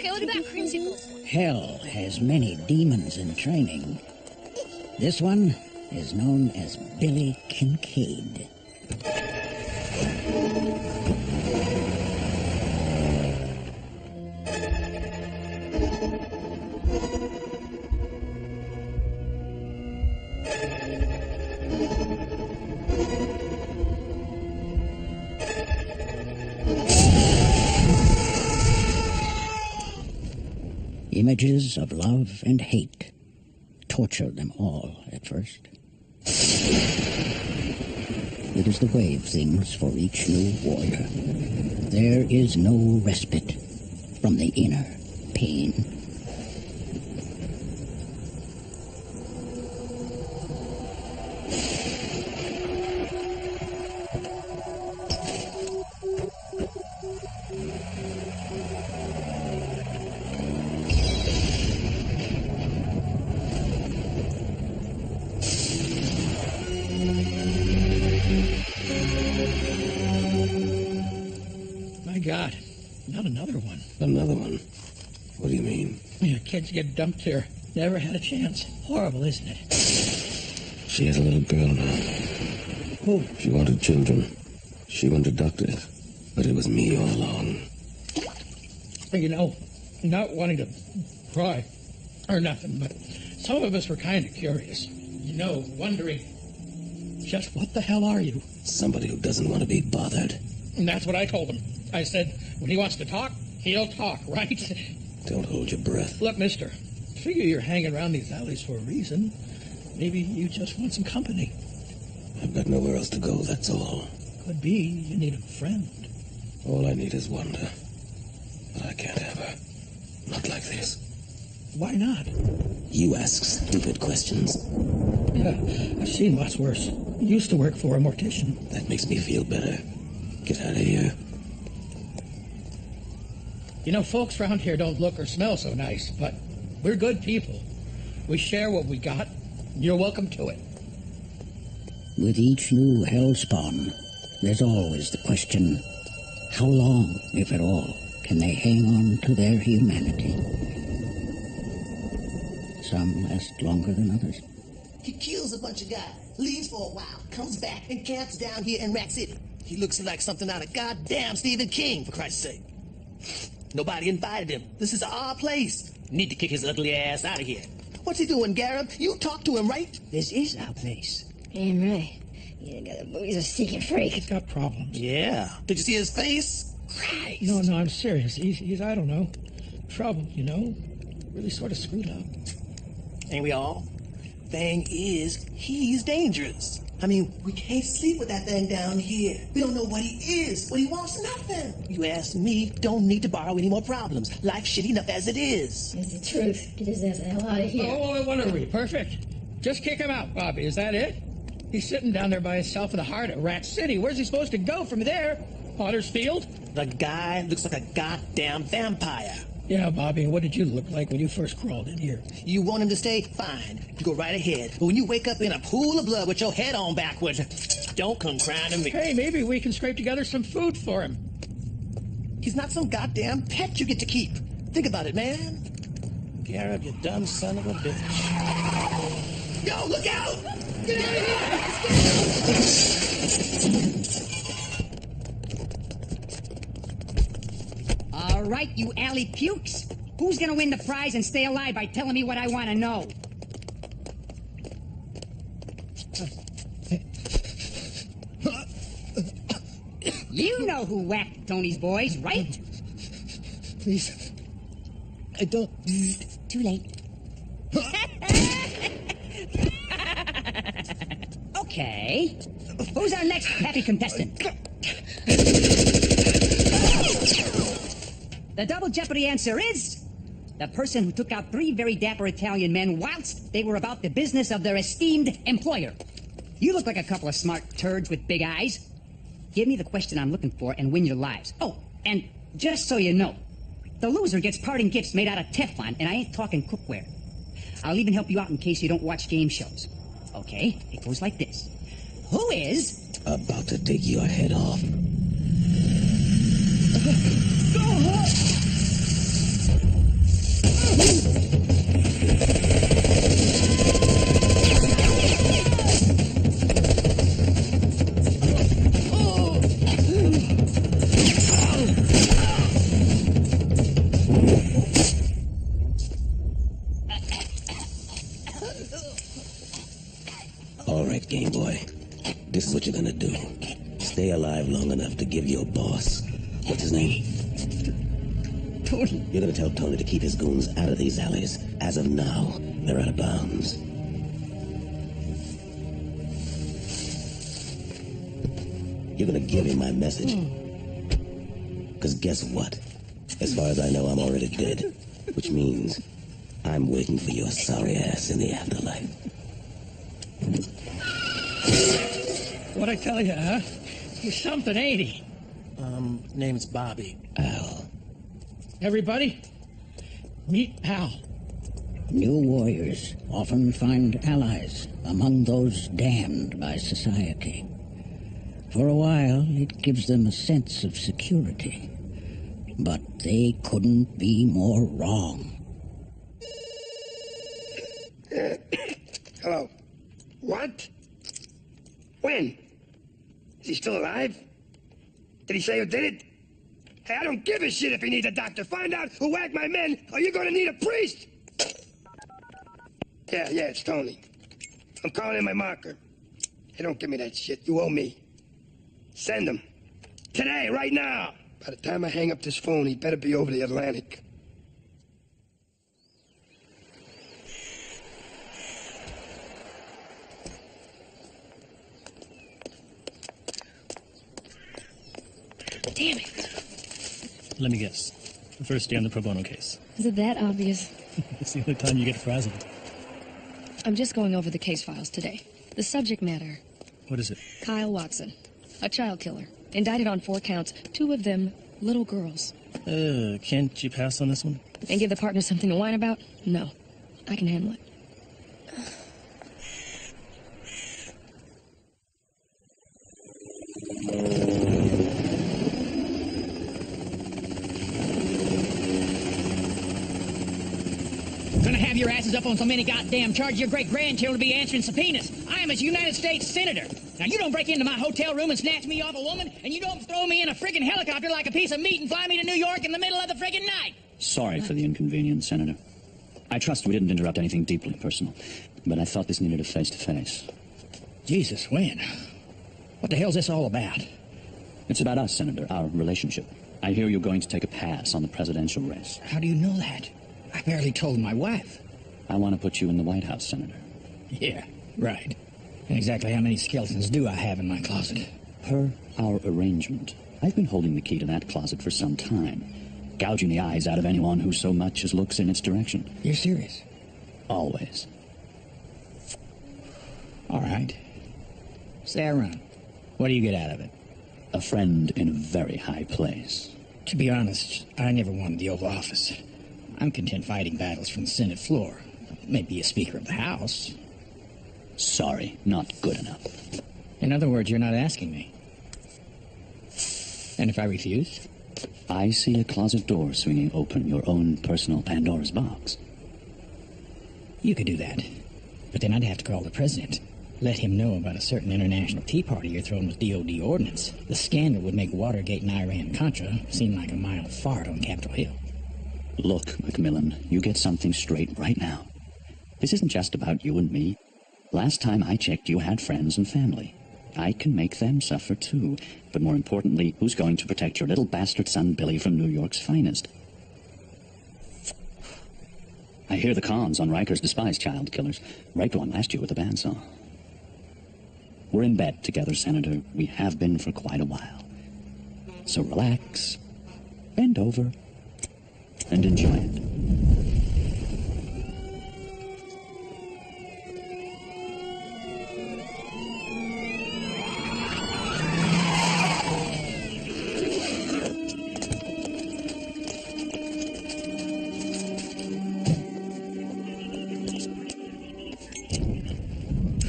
Okay, look at that principle. Hell has many demons in training. This one is known as Billy Kincaid. Images of love and hate tortured them all at first. It is the way of things for each new warrior. There is no respite from the inner pain. God, not another one. Another one? What do you mean? Yeah, kids get dumped here. Never had a chance. Horrible, isn't it? She has a little girl now. Who? She wanted children. She wanted doctors. But it was me all along. You know, not wanting to cry or nothing, but some of us were kind of curious. You know, wondering, just what the hell are you? Somebody who doesn't want to be bothered. And that's what I told him. I said, when he wants to talk, he'll talk, right? Don't hold your breath. Look, mister, figure you're hanging around these alleys for a reason. Maybe you just want some company. I've got nowhere else to go, that's all. Could be you need a friend. All I need is Wanda. But I can't have her. Not like this. Why not? You ask stupid questions. Yeah, I've seen lots worse. Used to work for a mortician. That makes me feel better. Get out of here. You know, folks around here don't look or smell so nice, but we're good people. We share what we got. You're welcome to it. With each new hellspawn, there's always the question, how long, if at all, can they hang on to their humanity? Some last longer than others. He kills a bunch of guys, leaves for a while, comes back, and camps down here in Rack City. He looks like something out of goddamn Stephen King, for Christ's sake. Nobody invited him. This is our place. Need to kick his ugly ass out of here. What's he doing, Garib? You talked to him, right? This is our place. Damn right. He's a sneaking freak. He's got problems. Yeah. Did you see his face? Christ. No, I'm serious. He's I don't know, trouble, you know? Really sort of screwed up. Ain't we all? Thing is, he's dangerous. I mean, we can't sleep with that thing down here. We don't know what he is, what he wants, nothing. You ask me, don't need to borrow any more problems. Life's shitty enough as it is. It's the truth. Get his ass the hell out of here. Oh, what are we? Perfect. Just kick him out, Bobby. Is that it? He's sitting down there by himself in the heart of Rat City. Where's he supposed to go from there? Potter's Field? The guy looks like a goddamn vampire. Yeah, Bobby, what did you look like when you first crawled in here? You want him to stay? Fine. You go right ahead. But when you wake up in a pool of blood with your head on backwards, don't come crying to me. Hey, maybe we can scrape together some food for him. He's not some goddamn pet you get to keep. Think about it, man. Garib, you dumb son of a bitch. Yo, look out! Get out of here! All right, you alley pukes. Who's gonna win the prize and stay alive by telling me what I want to know? You know who whacked Tony's boys, right? Please. I don't... Too late. Okay. Who's our next happy contestant? The double jeopardy answer is... the person who took out 3 very dapper Italian men whilst they were about the business of their esteemed employer. You look like a couple of smart turds with big eyes. Give me the question I'm looking for and win your lives. Oh, and just so you know, the loser gets parting gifts made out of Teflon, and I ain't talking cookware. I'll even help you out in case you don't watch game shows. Okay, it goes like this. Who is... about to dig your head off. give your boss, what's his name? Tony. You're gonna tell Tony to keep his goons out of these alleys. As of now, they're out of bounds. You're gonna give him my message. Because guess what? As far as I know, I'm already dead. Which means I'm waiting for your sorry ass in the afterlife. What'd I tell you, huh? He's something, ain't he? Name's Bobby. Al. Everybody, meet Al. New warriors often find allies among those damned by society. For a while, it gives them a sense of security. But they couldn't be more wrong. Hello. What? When? Is he still alive? Did he say who did it? Hey, I don't give a shit if he needs a doctor. Find out who whacked my men, or you're gonna need a priest! Yeah, it's Tony. I'm calling in my marker. Hey, don't give me that shit. You owe me. Send him. Today, right now! By the time I hang up this phone, he better be over the Atlantic. Damn it. Let me guess. The first day on the pro bono case. Is it that obvious? It's the only time you get frazzled. I'm just going over the case files today. The subject matter, What is it? Kyle Watson, a child killer, indicted on 4 counts, 2 of them little girls. Can't you pass on this one? And give the partner something to whine about? No. I can handle it. Gonna have your asses up on so many goddamn charges your great-grandchildren will be answering subpoenas. I am a United States Senator. Now, you don't break into my hotel room and snatch me off a woman, and you don't throw me in a friggin' helicopter like a piece of meat and fly me to New York in the middle of the friggin' night. Sorry for the inconvenience, Senator. I trust we didn't interrupt anything deeply personal, but I thought this needed a face-to-face. Jesus, Wayne. What the hell's this all about? It's about us, Senator, our relationship. I hear you're going to take a pass on the presidential race. How do you know that? I barely told my wife. I want to put you in the White House, Senator. Yeah, right. And exactly how many skeletons do I have in my closet? Per our arrangement, I've been holding the key to that closet for some time, gouging the eyes out of anyone who so much as looks in its direction. You're serious? Always. All right. Sarah, what do you get out of it? A friend in a very high place. To be honest, I never wanted the Oval Office. I'm content fighting battles from the Senate floor. Maybe a Speaker of the House. Sorry, not good enough. In other words, you're not asking me. And if I refuse? I see a closet door swinging open, your own personal Pandora's box. You could do that. But then I'd have to call the president. Let him know about a certain international tea party you're throwing with DOD ordnance. The scandal would make Watergate and Iran-Contra seem like a mild fart on Capitol Hill. Look, Macmillan, you get something straight right now. This isn't just about you and me. Last time I checked, you had friends and family. I can make them suffer too. But more importantly, who's going to protect your little bastard son Billy from New York's finest? I hear the cons on Riker's despised child killers. Raked one last year with a bandsaw. We're in bed together, Senator. We have been for quite a while. So relax, bend over, and enjoy it.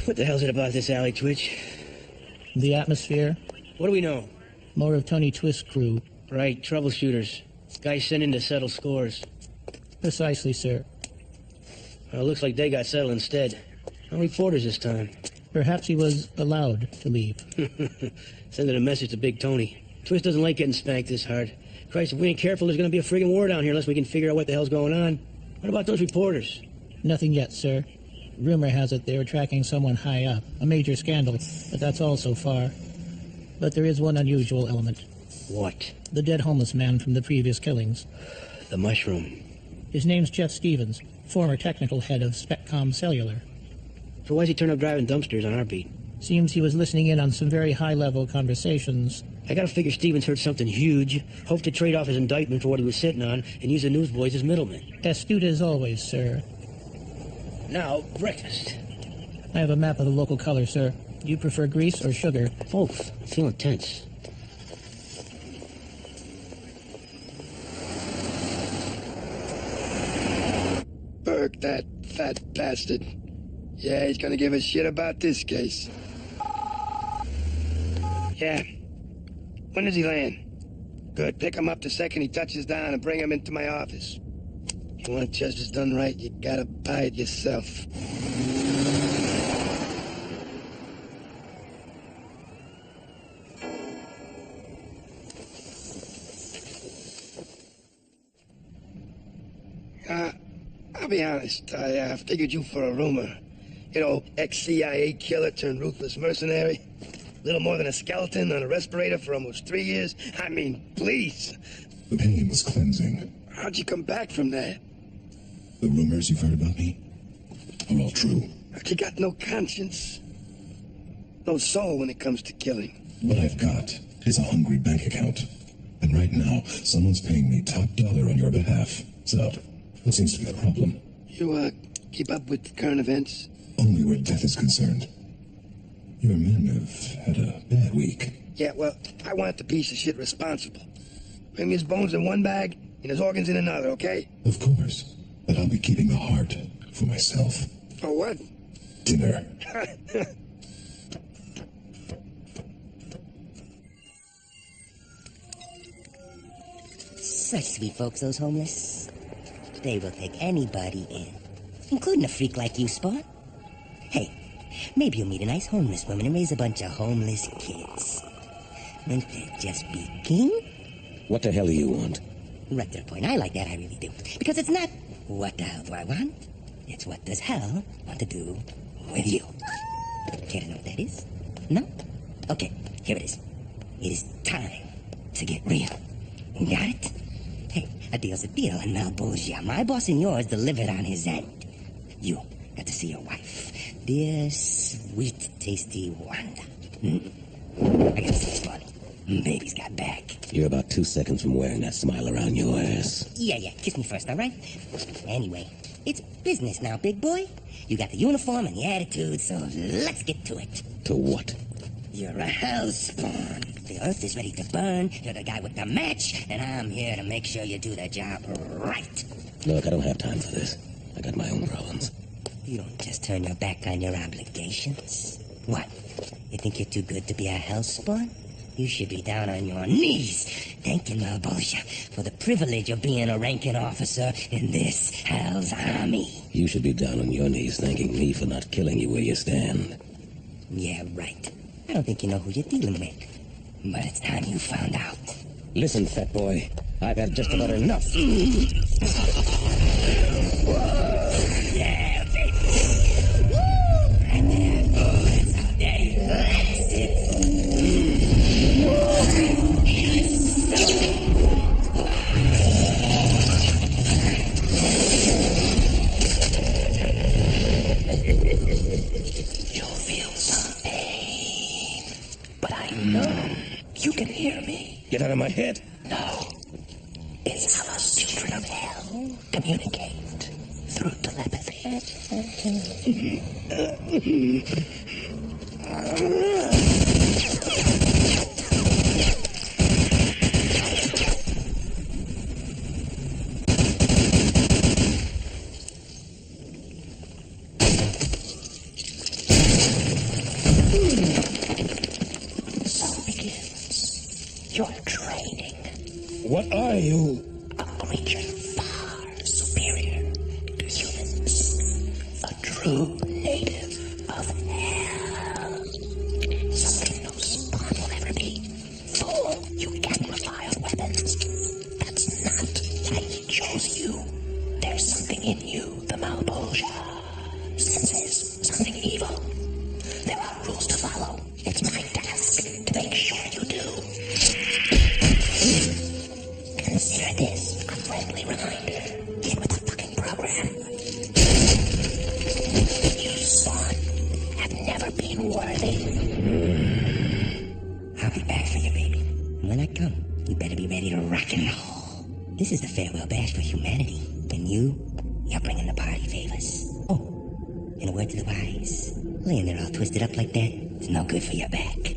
What the hell's it about this alley, Twitch? The atmosphere, What do we know? more of Tony Twist's crew. Right, troubleshooters. Guys sent in to settle scores. Precisely, sir. Well, it looks like they got settled instead. No reporters this time. Perhaps he was allowed to leave. Sending a message to Big Tony. Twist doesn't like getting spanked this hard. Christ, if we ain't careful, there's gonna be a friggin' war down here unless we can figure out what the hell's going on. What about those reporters? Nothing yet, sir. Rumor has it they were tracking someone high up. A major scandal, but that's all so far. But there is one unusual element. What? The dead homeless man from the previous killings. The mushroom. His name's Jeff Stevens, former technical head of Speccom Cellular. So why's he turn up driving dumpsters on our beat? Seems he was listening in on some very high-level conversations. I gotta figure Stevens heard something huge, hoped to trade off his indictment for what he was sitting on, and use the newsboys as middlemen. Astute as always, sir. Now, breakfast. I have a map of the local color, sir. Do you prefer grease or sugar? Both. I'm feeling tense. Burke, that fat bastard. Yeah, he's gonna give a shit about this case. Yeah. When does he land? Good. Pick him up the second he touches down and bring him into my office. If you want justice done right, you gotta buy it yourself. I'll be honest. I figured you for a rumor. You know, ex-CIA killer turned ruthless mercenary. Little more than a skeleton on a respirator for almost 3 years. I mean, please. The pain was cleansing. How'd you come back from that? The rumors you've heard about me are all true. You got no conscience. No soul when it comes to killing. What I've got is a hungry bank account. And right now, someone's paying me top dollar on your behalf. So, what seems to be the problem? You, keep up with current events? Only where death is concerned. Your men have had a bad week. Yeah, well, I want the piece of shit responsible. Bring me his bones in one bag and his organs in another, okay? Of course. But I'll be keeping the heart for myself. For what? Dinner. Such sweet folks, those homeless. They will take anybody in, including a freak like you, Spawn. Hey, maybe you'll meet a nice homeless woman and raise a bunch of homeless kids. Won't that just be king? What the hell do you want? Right to the point. I like that, I really do. Because it's not, what the hell do I want? It's what does hell want to do with you? Care to know what that is? No? Okay, here it is. It is time to get real. Got it? Hey, a deal's a deal, and Malbolgia, my boss and yours, delivered on his end. You got to see your wife. Dear, sweet, tasty Wanda. I gotta see this money. Baby's got back. You're about 2 seconds from wearing that smile around your ass. Yeah, kiss me first, all right? Anyway, it's business now, big boy. You got the uniform and the attitude, so let's get to it. To what? You're a hellspawn. The earth is ready to burn. You're the guy with the match, and I'm here to make sure you do the job right. Look, I don't have time for this. I got my own problems. You don't just turn your back on your obligations. What? You think you're too good to be a hellspawn? You should be down on your knees, thanking Malbolgia for the privilege of being a ranking officer in this Hell's Army. You should be down on your knees thanking me for not killing you where you stand. Yeah, right. I don't think you know who you're dealing with. But it's time you found out. Listen, fat boy. I've had just about enough. Yeah, baby. Right there. That's how daddy likes it. You'll feel some pain. But I know you can hear me. Get out of my head. No. It's how us children of hell communicate through telepathy. So begins your training. What are you? A creature far superior to humans. A true native of hell. Something no spawn will ever be. Fool, you can't rely on weapons. That's not why he chose you. There's something in you, the Malbolgia. Senses something evil. There are rules to follow. It's my task to make sure you do. Consider this a friendly reminder. Get with the fucking program. You son have never been worthy. I'll be back for you, baby. And when I come, you better be ready to rock and roll. This is the farewell bash for humanity. And you're bringing the party favors. Oh, in a word to the wise, laying there all twisted up like that, it's no good for your back.